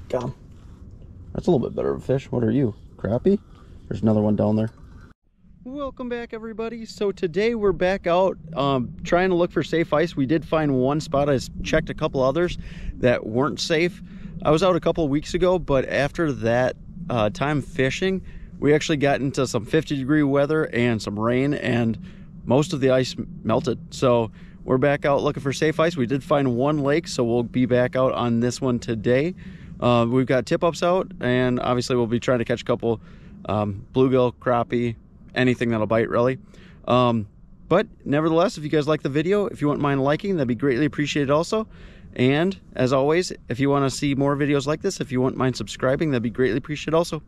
Got him. That's a little bit better of a fish. What are you? Crappie? There's another one down there. Welcome back, everybody. So today we're back out trying to look for safe ice. We did find one spot. I checked a couple others that weren't safe. I was out a couple of weeks ago, but after that time fishing, we actually got into some 50-degree weather and some rain, and most of the ice melted. So we're back out looking for safe ice. We did find one lake, so we'll be back out on this one today. We've got tip-ups out, and obviously we'll be trying to catch a couple bluegill, crappie, anything that'll bite, really. But nevertheless, if you guys like the video, if you wouldn't mind liking, that'd be greatly appreciated also. And as always, if you want to see more videos like this, if you wouldn't mind subscribing, that'd be greatly appreciated also.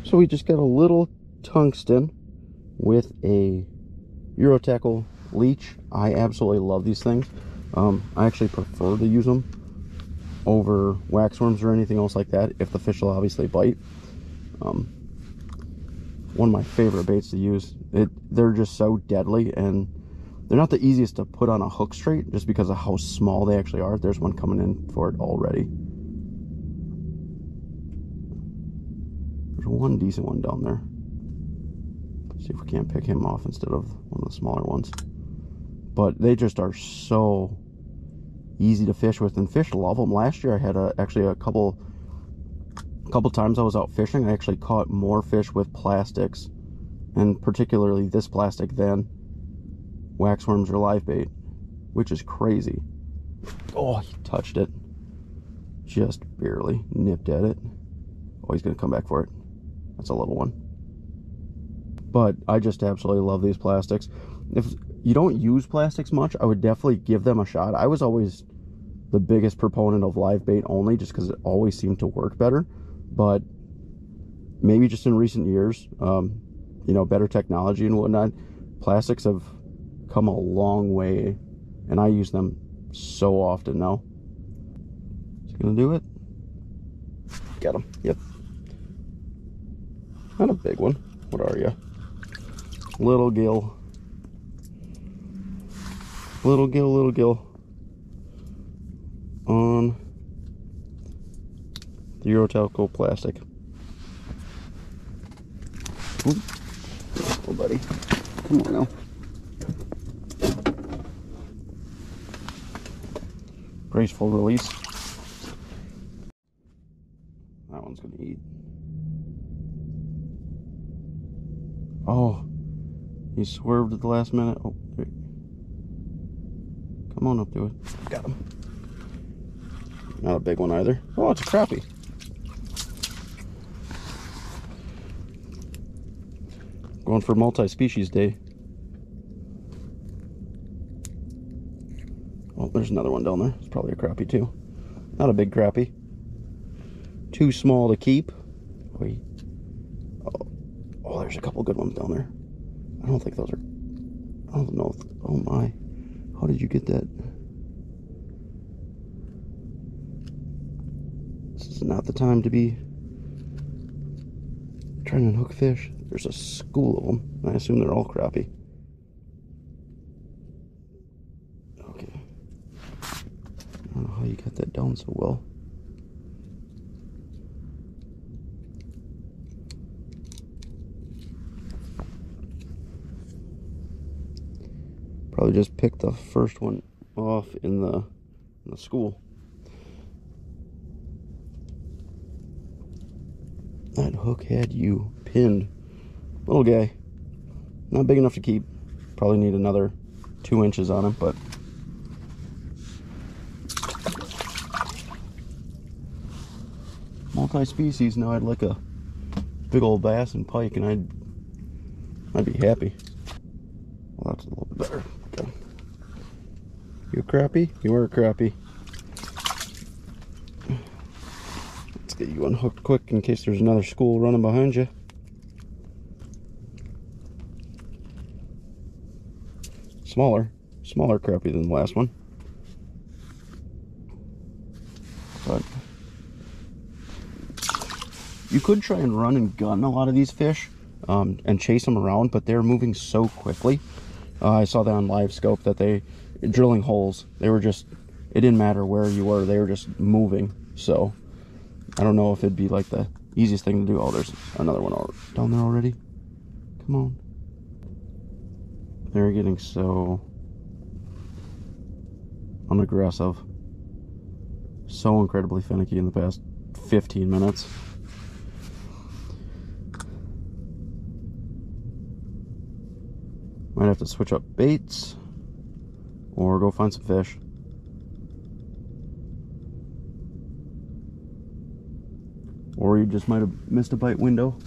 So we just got a little tungsten with a Eurotackle leech. I absolutely love these things. I actually prefer to use them over waxworms or anything else like that, if the fish will obviously bite. One of my favorite baits to use. They're just so deadly, and they're not the easiest to put on a hook straight just because of how small they actually are. There's one coming in for it already. There's one decent one down there. Let's see if we can't pick him off instead of one of the smaller ones. But they just are so easy to fish with, and fish love them. Last year I had actually a couple times I was out fishing, I actually caught more fish with plastics, and particularly this plastic, than waxworms or live bait, which is crazy. Oh, he touched it. Just barely nipped at it. Oh, he's gonna come back for it. That's a little one. But I just absolutely love these plastics. If you don't use plastics much, I would definitely give them a shot. I was always the biggest proponent of live bait only, just because it always seemed to work better. But maybe just in recent years, you know, better technology and whatnot, plastics have come a long way, and I use them so often now. Is he gonna do it? Got him. Yep. Not a big one. What are you? Little gill. Little gill, little gill. On the Eurotackle plastic. Ooh. Oh, buddy. Come on now. Graceful release. That one's gonna eat. Oh, he swerved at the last minute. Oh, there. Come on up to it. Got him. Not a big one either. Oh, it's a crappie. Going for multi-species day. Oh, there's another one down there. It's probably a crappie too. Not a big crappie. Too small to keep. Wait. Oh, there's a couple good ones down there. I don't think those are... I don't know. Oh my. How did you get that? This is not the time to be trying to hook fish. There's a school of them. I assume they're all crappie. Okay. I don't know how you got that down so well. Probably just picked the first one off in the school. That hook had you pinned. Little guy. Not big enough to keep. Probably need another 2 inches on him, but multi-species. Now I'd like a big old bass and pike, and I'd be happy. Well, that's a little bit better. Okay. You a crappie? You are a crappie. Let's get you unhooked quick in case there's another school running behind you. Smaller crappie than the last one. But you could try and run and gun a lot of these fish and chase them around, but they're moving so quickly I saw that on live scope that they drilling holes. They were just, it didn't matter where you were, they were just moving. So I don't know if it'd be like the easiest thing to do. Oh, there's another one down there already. Come on. They're getting so unaggressive, so incredibly finicky in the past 15 minutes. Might have to switch up baits or go find some fish. Or you just might have missed a bite window.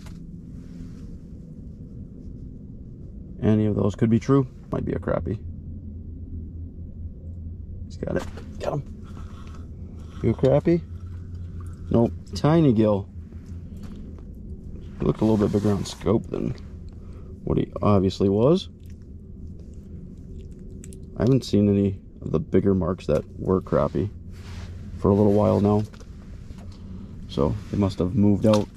Any of those could be true. Might be a crappie. He's got it. Got him. You a crappie? Nope. Tiny gill. He looked a little bit bigger on scope than what he obviously was. I haven't seen any of the bigger marks that were crappie for a little while now. So they must have moved out.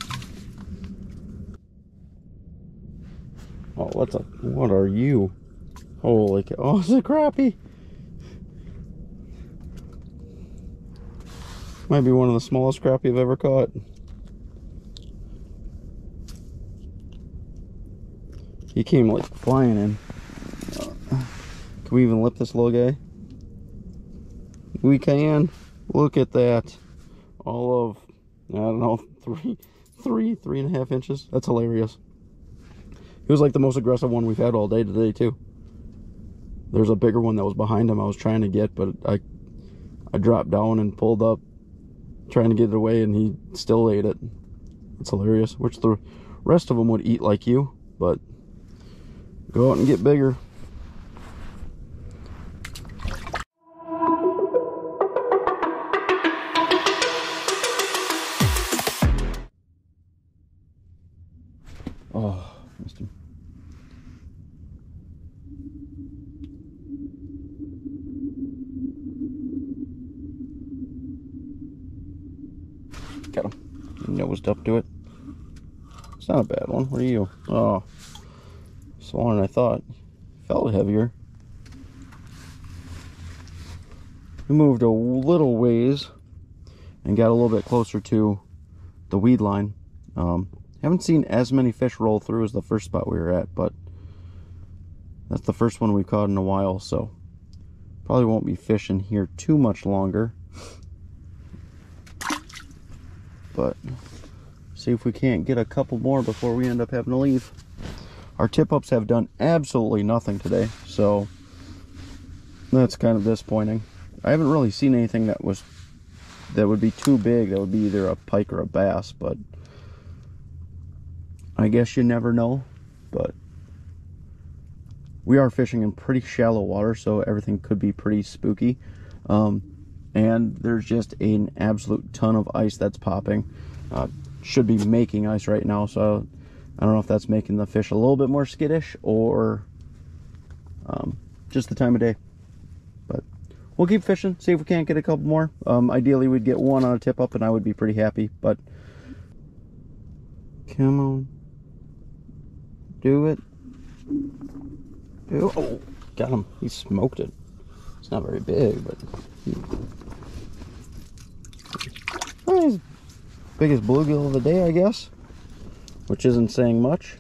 Oh, what are you? Holy cow. Oh, it's a crappie. Might be one of the smallest crappie I've ever caught. He came like flying in. Can we even lip this little guy? We can. Look at that. All of, I don't know, 3.5 inches. That's hilarious. He was like the most aggressive one we've had all day today too. There's a bigger one that was behind him I was trying to get, but I dropped down and pulled up trying to get it away, and he still ate it. It's hilarious. Which the rest of them would eat like you, but go out and get bigger. Oh, missed him. Got him. Nosed up to it. It's not a bad one. What are you? Oh, smaller than I thought. Felt heavier. We moved a little ways and got a little bit closer to the weed line. Haven't seen as many fish roll through as the first spot we were at, but that's the first one we've caught in a while, so probably won't be fishing here too much longer. But see if we can't get a couple more before we end up having to leave. Our tip-ups have done absolutely nothing today, so that's kind of disappointing. I haven't really seen anything that would be too big. That would be either a pike or a bass, but I guess you never know. But we are fishing in pretty shallow water, so everything could be pretty spooky. And there's just an absolute ton of ice that's popping. Should be making ice right now, so I don't know if that's making the fish a little bit more skittish or just the time of day. But we'll keep fishing, see if we can't get a couple more. Ideally we'd get one on a tip up and I would be pretty happy, but come on. Do it. Oh, got him. He smoked it. It's not very big, but he's biggest bluegill of the day, I guess, which isn't saying much.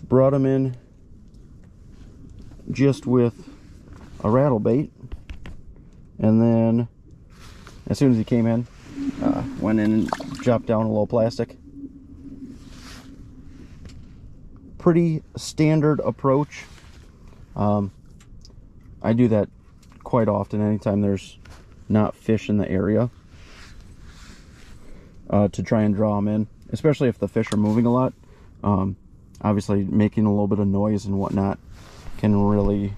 Brought him in just with a rattle bait, and then as soon as he came in, went in and dropped down a little plastic. Pretty standard approach. I do that quite often anytime there's not fish in the area, to try and draw them in, especially if the fish are moving a lot. Obviously making a little bit of noise and whatnot can really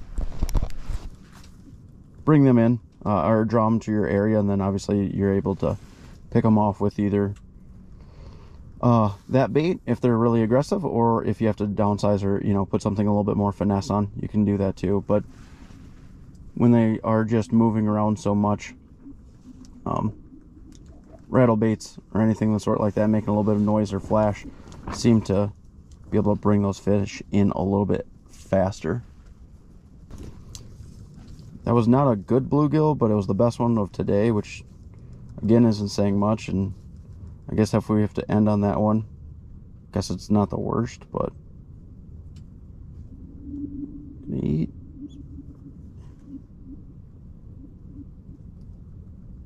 bring them in, or draw them to your area, and then obviously you're able to pick them off with either that bait if they're really aggressive, or if you have to downsize or, you know, put something a little bit more finesse on, you can do that too. But when they are just moving around so much, rattle baits or anything of the sort like that, making a little bit of noise or flash, seem to be able to bring those fish in a little bit faster. That was not a good bluegill, but it was the best one of today, which again isn't saying much. And I guess if we have to end on that one, I guess it's not the worst, but gonna eat.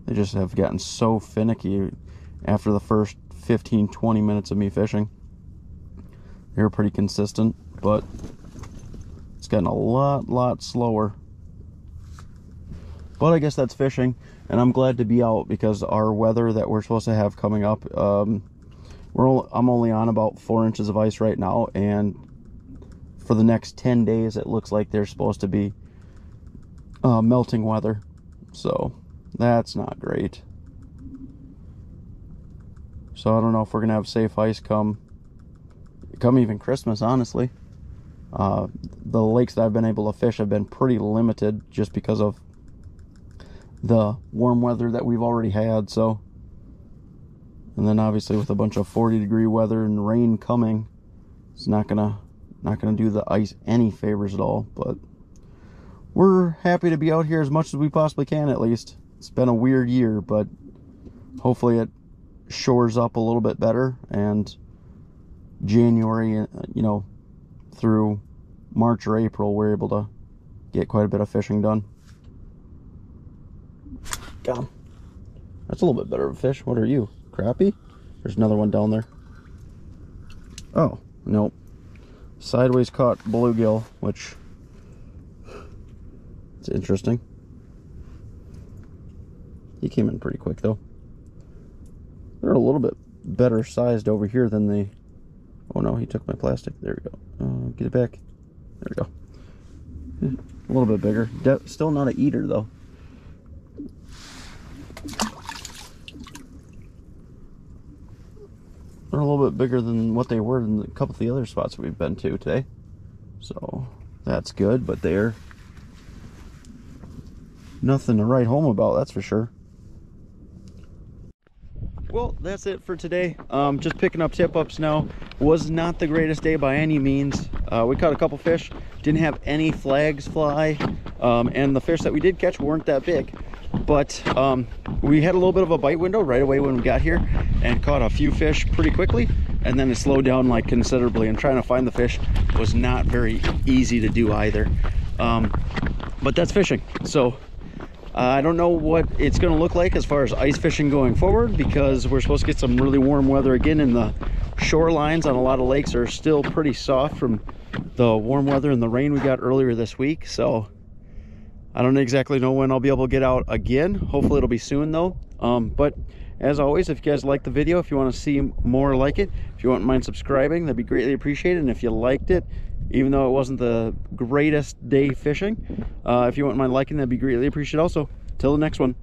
They just have gotten so finicky after the first 15-20 minutes of me fishing. They were pretty consistent, but it's gotten a lot slower. But I guess that's fishing, and I'm glad to be out because our weather that we're supposed to have coming up, I'm only on about 4 inches of ice right now, and for the next 10 days it looks like there's supposed to be melting weather, so that's not great. So I don't know if we're gonna have safe ice come even Christmas, honestly. The lakes that I've been able to fish have been pretty limited just because of the warm weather that we've already had. So, and then obviously with a bunch of 40-degree weather and rain coming, it's not gonna do the ice any favors at all. But we're happy to be out here as much as we possibly can. At least it's been a weird year, but hopefully it shores up a little bit better, and January, you know, through March or April, we're able to get quite a bit of fishing done. Got him. That's a little bit better of a fish. What are you? Crappie? There's another one down there. Oh, nope. Sideways caught bluegill, which it's interesting. He came in pretty quick though. They're a little bit better sized over here than the... Oh no, he took my plastic. There we go. Get it back. There we go. A little bit bigger. Still not an eater though. They're a little bit bigger than what they were in a couple of the other spots we've been to today. So that's good, but they're nothing to write home about, that's for sure. Well, that's it for today. Just picking up tip-ups now. Was not the greatest day by any means. We caught a couple fish, didn't have any flags fly, and the fish that we did catch weren't that big. But we had a little bit of a bite window right away when we got here and caught a few fish pretty quickly, and then it slowed down like considerably, and trying to find the fish was not very easy to do either. But that's fishing. So I don't know what it's going to look like as far as ice fishing going forward, because we're supposed to get some really warm weather again, and the shorelines on a lot of lakes are still pretty soft from the warm weather and the rain we got earlier this week. So I don't exactly know when I'll be able to get out again. Hopefully it'll be soon though. But as always, if you guys liked the video, if you want to see more like it, if you wouldn't mind subscribing, that'd be greatly appreciated. And if you liked it, even though it wasn't the greatest day fishing, if you wouldn't mind liking, that'd be greatly appreciated also. Till the next one.